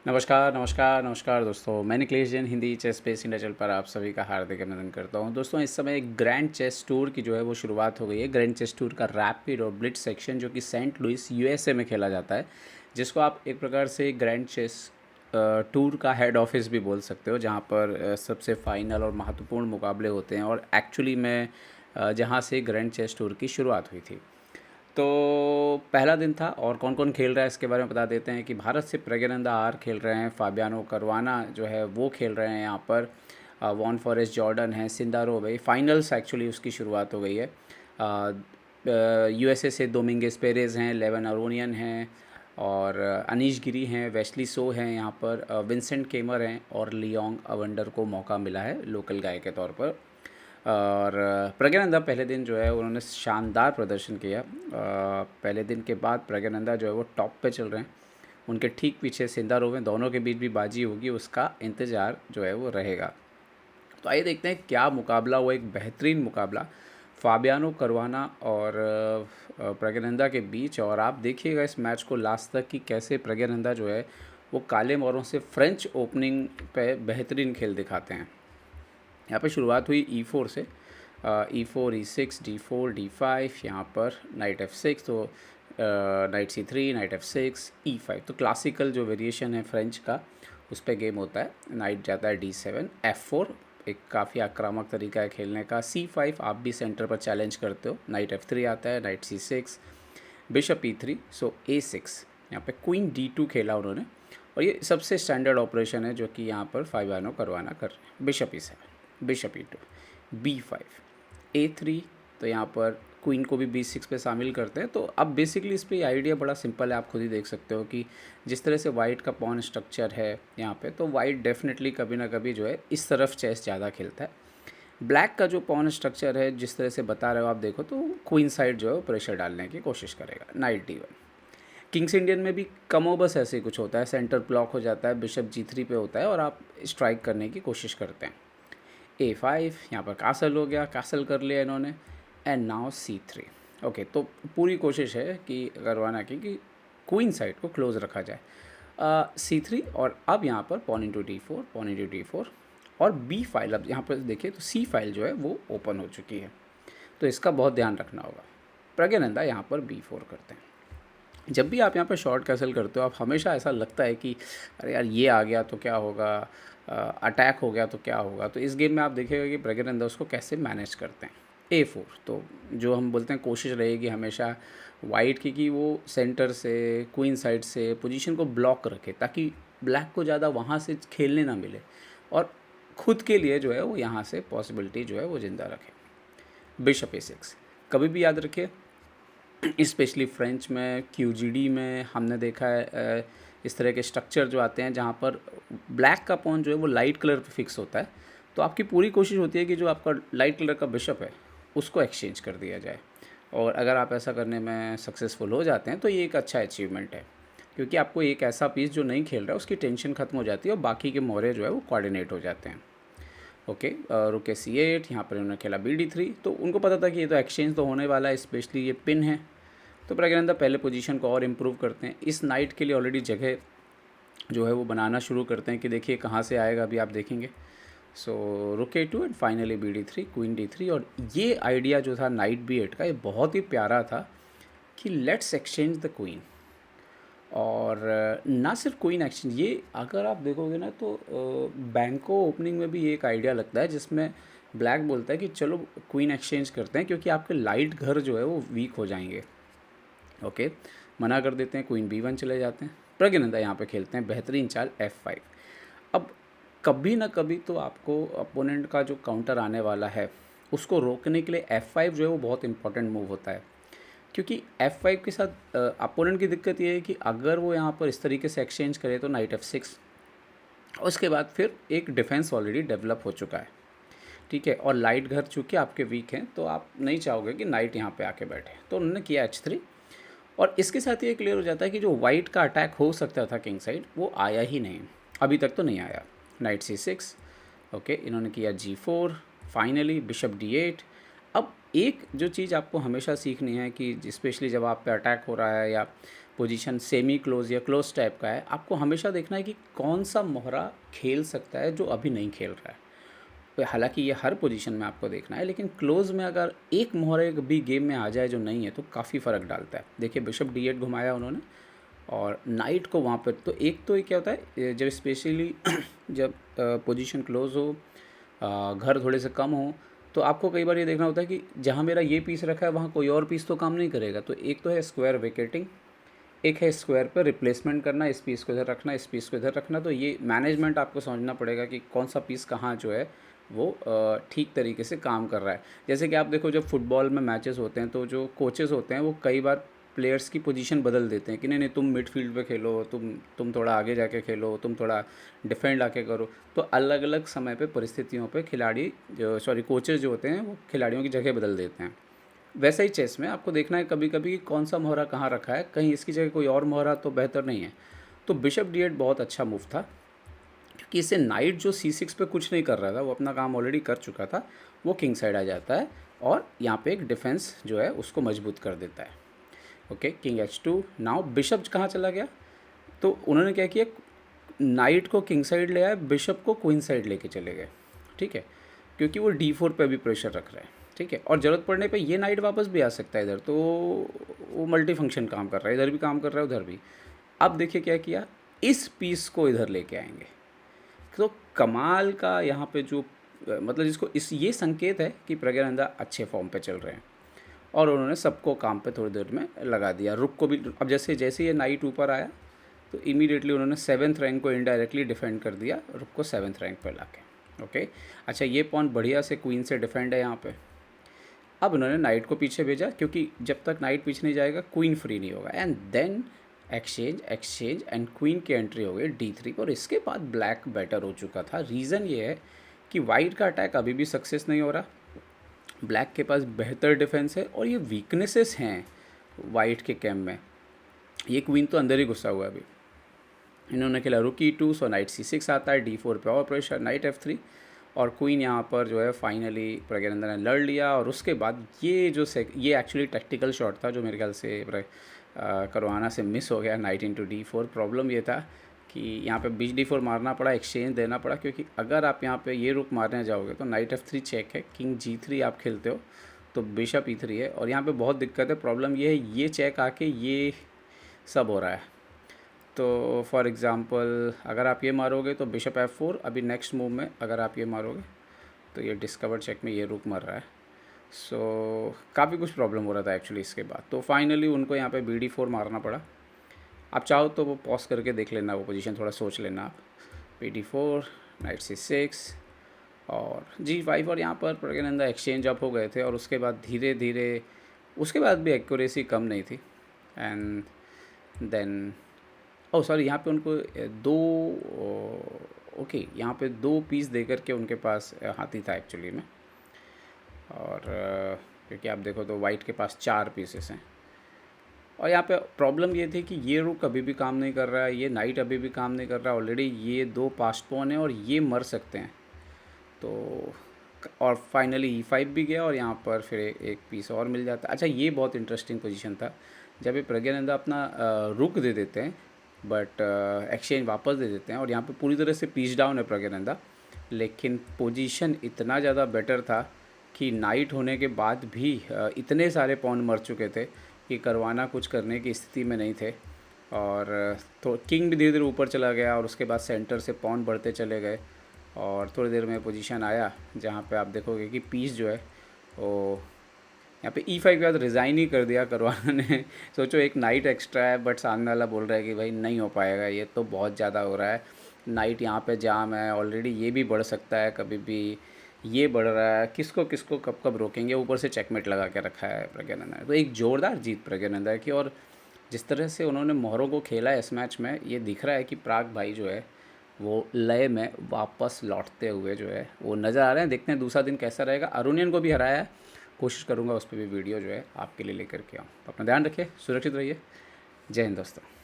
नमस्कार, नमस्कार, नमस्कार दोस्तों। मैं Nikhilesh Jain Hindi ChessBase India channel पर आप सभी का हार्दिक अभिनंदन करता हूं। दोस्तों इस समय एक ग्रैंड चेस टूर की जो है वो शुरुआत हो गई है। ग्रैंड चेस टूर का रैपिड और ब्लिट्ज सेक्शन जो कि सेंट लुइस यूएसए में खेला जाता है, जिसको आप एक प्रकार से ग्रैंड चेस टूर का हेड ऑफिस भी बोल सकते हो, जहां पर सबसे फाइनल और महत्वपूर्ण मुकाबले होते हैं और एक्चुअली में जहां से ग्रैंड चेस टूर की शुरुआत हुई थी। तो पहला दिन था और कौन कौन खेल रहा है इसके बारे में बता देते हैं कि भारत से प्रज्ञानंदा आर खेल रहे हैं, फाबियानो करवाना जो है वो खेल रहे हैं यहाँ पर, वॉन फॉरेस्ट जॉर्डन है, सिंदारो भाई फाइनल्स एक्चुअली उसकी शुरुआत हो गई है। यूएसए से डोमिंगेस पेरेज हैं, लेवन अरोनियन हैं और अनीश गिरी हैं, वेस्ली सो हैं यहाँ पर, विंसेंट केमर हैं और लियोंग अवंडर को मौका मिला है लोकल गाय के तौर पर। और प्रज्ञानंदा पहले दिन जो है उन्होंने शानदार प्रदर्शन किया। पहले दिन के बाद प्रज्ञानंदा जो है वो टॉप पे चल रहे हैं, उनके ठीक पीछे सिंदारोव हैं, दोनों के बीच भी बाजी होगी, उसका इंतज़ार जो है वो रहेगा। तो आइए देखते हैं क्या मुकाबला हुआ, एक बेहतरीन मुकाबला फाबियानो करवाना और प्रज्ञानंदा के बीच। और आप देखिएगा इस मैच को लास्ट तक कि कैसे प्रज्ञानंदा जो है वो काले मोरों से फ्रेंच ओपनिंग पे बेहतरीन खेल दिखाते हैं। यहाँ पे शुरुआत हुई E4 से, E4 E6 D4 D5, यहाँ पर नाइट F6, तो night C3 night F6 E5, तो क्लासिकल जो वेरिएशन है फ्रेंच का उस पर गेम होता है। नाइट जाता है D7 F4, एक काफ़ी आक्रामक तरीका है खेलने का। C5 आप भी सेंटर पर चैलेंज करते हो। नाइट F3 आता है, नाइट C6, बिशप E3, सो A6, यहाँ पे क्वीन D2 खेला उन्होंने। और ये सबसे स्टैंडर्ड ऑपरेशन है जो कि यहाँ पर फाइबानो करवाना कर रहे हैं। Bishop E7, bishop E2, B5, A3, तो यहाँ पर क्वीन को भी B6 पे शामिल करते हैं। तो अब बेसिकली इस पर ये आइडिया बड़ा सिंपल है, आप खुद ही देख सकते हो कि जिस तरह से वाइट का पॉन स्ट्रक्चर है यहाँ पे, तो वाइट डेफिनेटली कभी ना कभी जो है इस तरफ चेस ज़्यादा खेलता है। ब्लैक का जो पॉन स्ट्रक्चर है जिस तरह से बता रहे हो आप देखो, तो क्वीन साइड जो है वो प्रेशर डालने की कोशिश करेगा। नाइट D1, किंग्स इंडियन में भी कमोबस ऐसे ही कुछ होता है, सेंटर ब्लॉक हो जाता है, बिशप G3 पे होता है और आप स्ट्राइक करने की कोशिश करते हैं। A5, यहाँ पर कासल हो गया, कासल कर लिया इन्होंने, एंड नाउ C3। ओके, तो पूरी कोशिश है कि करवाना की कि क्वीन साइड को क्लोज रखा जाए। C3 और अब यहाँ पर pawn into D4, pawn into D4 और B फाइल, अब यहाँ पर देखिए तो C फाइल जो है वो ओपन हो चुकी है, तो इसका बहुत ध्यान रखना होगा। प्रज्ञानंदा यहाँ पर B4 करते हैं। जब भी आप यहाँ पर शॉर्ट कैसल करते हो, आप हमेशा ऐसा लगता है कि अरे यार ये आ गया तो क्या होगा, अटैक हो गया तो क्या होगा। तो इस गेम में आप देखिएगा कि प्रज्ञानंदा उसको कैसे मैनेज करते हैं। A4, तो जो हम बोलते हैं कोशिश रहेगी हमेशा वाइट की कि वो सेंटर से क्वीन साइड से पोजीशन को ब्लॉक रखे, ताकि ब्लैक को ज़्यादा वहाँ से खेलने ना मिले और खुद के लिए जो है वो यहाँ से पॉसिबिलिटी जो है वो ज़िंदा रखे। बिशप A6, कभी भी याद रखिए स्पेशली फ्रेंच में, QGD में हमने देखा है इस तरह के स्ट्रक्चर जो आते हैं जहाँ पर ब्लैक का पॉन जो है वो लाइट कलर पे फिक्स होता है, तो आपकी पूरी कोशिश होती है कि जो आपका लाइट कलर का बिशप है उसको एक्सचेंज कर दिया जाए। और अगर आप ऐसा करने में सक्सेसफुल हो जाते हैं तो ये एक अच्छा अचीवमेंट है, क्योंकि आपको एक ऐसा पीस जो नहीं खेल रहा है उसकी टेंशन खत्म हो जाती है और बाकी के मोरे जो है वो कोऑर्डिनेट हो जाते हैं। ओके, रुके C8, यहाँ पर उन्होंने खेला BD3, तो उनको पता था कि ये तो एक्सचेंज तो होने वाला है, स्पेशली ये पिन है। तो प्रज्ञानंदा पहले पोजीशन को और इम्प्रूव करते हैं, इस नाइट के लिए ऑलरेडी जगह जो है वो बनाना शुरू करते हैं कि देखिए कहाँ से आएगा, अभी आप देखेंगे। सो रुक A2 and finally BD3, queen D3। और ये आइडिया जो था नाइट B8 का, ये बहुत ही प्यारा था कि लेट्स एक्सचेंज द क्वीन। और ना सिर्फ क्वीन एक्सचेंज, ये अगर आप देखोगे ना तो बैंको ओपनिंग में भी एक आइडिया लगता है जिसमें ब्लैक बोलता है कि चलो क्वीन एक्सचेंज करते हैं क्योंकि आपके लाइट घर जो है वो वीक हो जाएंगे। ओके, मना कर देते हैं, क्वीन B1 चले जाते हैं। प्रज्ञानंदा यहाँ पे खेलते हैं बेहतरीन चाल F5। अब कभी ना कभी तो आपको अपोनेंट का जो काउंटर आने वाला है उसको रोकने के लिए F5 जो है वो बहुत इंपॉर्टेंट मूव होता है, क्योंकि F5 के साथ अपोनेंट की दिक्कत ये है कि अगर वो यहाँ पर इस तरीके से एक्सचेंज करे तो नाइट F6, उसके बाद फिर एक डिफेंस ऑलरेडी डेवलप हो चुका है, ठीक है। और लाइट घर चूँकि आपके वीक हैं तो आप नहीं चाहोगे कि नाइट यहाँ पे आके बैठे, तो उन्होंने किया H3। और इसके साथ ये क्लियर हो जाता है कि जो वाइट का अटैक हो सकता था किंग साइड, वो आया ही नहीं, अभी तक तो नहीं आया। नाइट C6, ओके, इन्होंने किया G4, फाइनली बिशप D8। अब एक जो चीज़ आपको हमेशा सीखनी है कि स्पेशली जब आप पे अटैक हो रहा है या पोजीशन सेमी क्लोज या क्लोज टाइप का है, आपको हमेशा देखना है कि कौन सा मोहरा खेल सकता है जो अभी नहीं खेल रहा है। तो हालांकि ये हर पोजीशन में आपको देखना है, लेकिन क्लोज में अगर एक मोहरा भी गेम में आ जाए जो नहीं है तो काफ़ी फ़र्क डालता है। देखिए बिशप D8 घुमाया उन्होंने और नाइट को वहाँ पर, तो एक तो ये क्या होता है जब स्पेशली जब पोजीशन क्लोज हो, घर थोड़े से कम हो, तो आपको कई बार ये देखना होता है कि जहाँ मेरा ये पीस रखा है वहाँ कोई और पीस तो काम नहीं करेगा। तो एक तो है स्क्वायर वेकेटिंग, एक है स्क्वायर पर रिप्लेसमेंट करना, इस पीस को इधर रखना, इस पीस को इधर रखना। तो ये मैनेजमेंट आपको समझना पड़ेगा कि कौन सा पीस कहाँ जो है वो ठीक तरीके से काम कर रहा है। जैसे कि आप देखो जब फुटबॉल में मैचेस होते हैं तो जो कोचेस होते हैं वो कई बार प्लेयर्स की पोजीशन बदल देते हैं कि नहीं नहीं तुम मिडफील्ड पे खेलो, तुम थोड़ा आगे जाके खेलो, तुम थोड़ा डिफेंड आके करो। तो अलग अलग समय पे परिस्थितियों पे खिलाड़ी जो कोचेस जो होते हैं वो खिलाड़ियों की जगह बदल देते हैं। वैसे ही चेस में आपको देखना है कभी कभी कौन सा मोहरा कहाँ रखा है, कहीं इसकी जगह कोई और मोहरा तो बेहतर नहीं है। तो बिशप D8 बहुत अच्छा मूव था, क्योंकि इससे नाइट जो C6 पे कुछ नहीं कर रहा था, वो अपना काम ऑलरेडी कर चुका था, वो किंग साइड आ जाता है और यहाँ पे एक डिफेंस जो है उसको मजबूत कर देता है। Okay, king H2। Now bishop कहाँ चला गया, तो उन्होंने क्या किया, नाइट को किंग साइड ले आए, बिशप को क्वीन साइड लेके चले गए। ठीक है, क्योंकि वो D4 पे भी प्रेशर रख रहे हैं। ठीक है, और ज़रूरत पड़ने पे ये नाइट वापस भी आ सकता है इधर, तो वो मल्टी फंक्शन काम कर रहा है, इधर भी काम कर रहा है उधर भी। अब देखिए क्या किया, इस पीस को इधर लेके आएंगे। तो कमाल का यहाँ पे जो मतलब जिसको इस ये संकेत है कि प्रज्ञानंदा अच्छे फॉर्म पे चल रहे हैं और उन्होंने सबको काम पे थोड़ी देर में लगा दिया। रुक को भी, अब जैसे जैसे ये नाइट ऊपर आया तो इमीडिएटली उन्होंने 7th रैंक को इनडायरेक्टली डिफेंड कर दिया, रुक को 7th रैंक पे लाके। ओके, अच्छा ये पॉन बढ़िया से क्वीन से डिफेंड है यहाँ पे। अब उन्होंने नाइट को पीछे भेजा, क्योंकि जब तक नाइट पीछे नहीं जाएगा क्वीन फ्री नहीं होगा। And then exchange and queen की एंट्री हो गई D3 और इसके बाद ब्लैक बेटर हो चुका था। रीज़न ये है कि वाइट का अटैक अभी भी सक्सेस नहीं हो रहा, ब्लैक के पास बेहतर डिफेंस है और ये वीकनेसेस हैं वाइट के कैम्प में। ये क्वीन तो अंदर ही घुसा हुआ है अभी। इन्होंने खेला रुक E2, सो नाइट C6 आता है, D4 पे और प्रेशर, नाइट F3 और क्वीन यहाँ पर जो है फाइनली प्रज्ञानंदा ने लड़ लिया। और उसके बाद ये जो ये एक्चुअली टैक्टिकल शॉट था जो मेरे ख्याल से करवाना से मिस हो गया, नाइट इंटू D4। प्रॉब्लम ये था कि यहाँ पे बीच D4 मारना पड़ा, एक्सचेंज देना पड़ा, क्योंकि अगर आप यहाँ पे ये रुक मारने जाओगे तो नाइट F3 चेक है, किंग G3 आप खेलते हो तो बिशप E3 है और यहाँ पे बहुत दिक्कत है। प्रॉब्लम ये है ये चेक आके ये सब हो रहा है। तो फॉर एग्ज़ाम्पल अगर आप ये मारोगे तो बिशप F4, अभी नेक्स्ट मूव में अगर आप ये मारोगे तो ये डिस्कवर चेक में ये रुक मर रहा है। सो काफ़ी कुछ प्रॉब्लम हो रहा था एक्चुअली इसके बाद। तो फाइनली उनको यहाँ पे BD4 मारना पड़ा। आप चाहो तो वो पॉज करके देख लेना, वो पोजीशन थोड़ा सोच लेना आप। BD4, नाइट C6 और G5 और यहाँ पर प्रज्ञानंदा एक्सचेंज अप हो गए थे और उसके बाद धीरे धीरे उसके बाद भी एक्यूरेसी कम नहीं थी। एंड देन सॉरी, यहाँ पे उनको ओके यहाँ पे 2 पीस दे कर के उनके पास हाथी था एक्चुअली में। और क्योंकि आप देखो तो वाइट के पास 4 पीसेस हैं और यहाँ पे प्रॉब्लम ये थी कि ये रुक अभी भी काम नहीं कर रहा है, ये नाइट अभी भी काम नहीं कर रहा है, ऑलरेडी ये 2 पास्ट पॉन है और ये मर सकते हैं। तो और फाइनली E5 भी गया और यहाँ पर फिर एक पीस और मिल जाता। अच्छा ये बहुत इंटरेस्टिंग पोजीशन था जब ये प्रज्ञानंदा अपना रुक दे देते हैं बट एक्सचेंज वापस दे देते हैं और यहाँ पे पूरी तरह से पीस डाउन है प्रज्ञानंदा, लेकिन पोजीशन इतना ज़्यादा बेटर था कि नाइट होने के बाद भी इतने सारे पॉन मर चुके थे कि करवाना कुछ करने की स्थिति में नहीं थे। और तो किंग भी धीरे धीरे ऊपर चला गया और उसके बाद सेंटर से पॉन बढ़ते चले गए और थोड़ी देर में पोजीशन आया जहाँ पे आप देखोगे कि पीस जो है वो यहाँ पे E5 के बाद रिज़ाइन ही कर दिया करवाना ने। सोचो एक नाइट एक्स्ट्रा है बट सामने वाला बोल रहा है कि भाई नहीं हो पाएगा, ये तो बहुत ज़्यादा हो रहा है, नाइट यहाँ पे जाम है ऑलरेडी, ये भी बढ़ सकता है कभी भी, ये बढ़ रहा है, किसको किसको कब कब रोकेंगे, ऊपर से चेकमेट लगा के रखा है प्रज्ञानंदा ने। तो एक ज़ोरदार जीत प्रज्ञानंदा की और जिस तरह से उन्होंने मोहरों को खेला है इस मैच में, ये दिख रहा है कि प्राग भाई जो है वो लय में वापस लौटते हुए जो है वो नज़र आ रहे हैं। देखते हैं दूसरा दिन कैसा रहेगा। अरुणियन को भी हराया है, कोशिश करूँगा उस पर भी वीडियो जो है आपके लिए लेकर के आऊँ। तो अपना ध्यान रखिए, सुरक्षित रहिए। जय हिंद दोस्तों।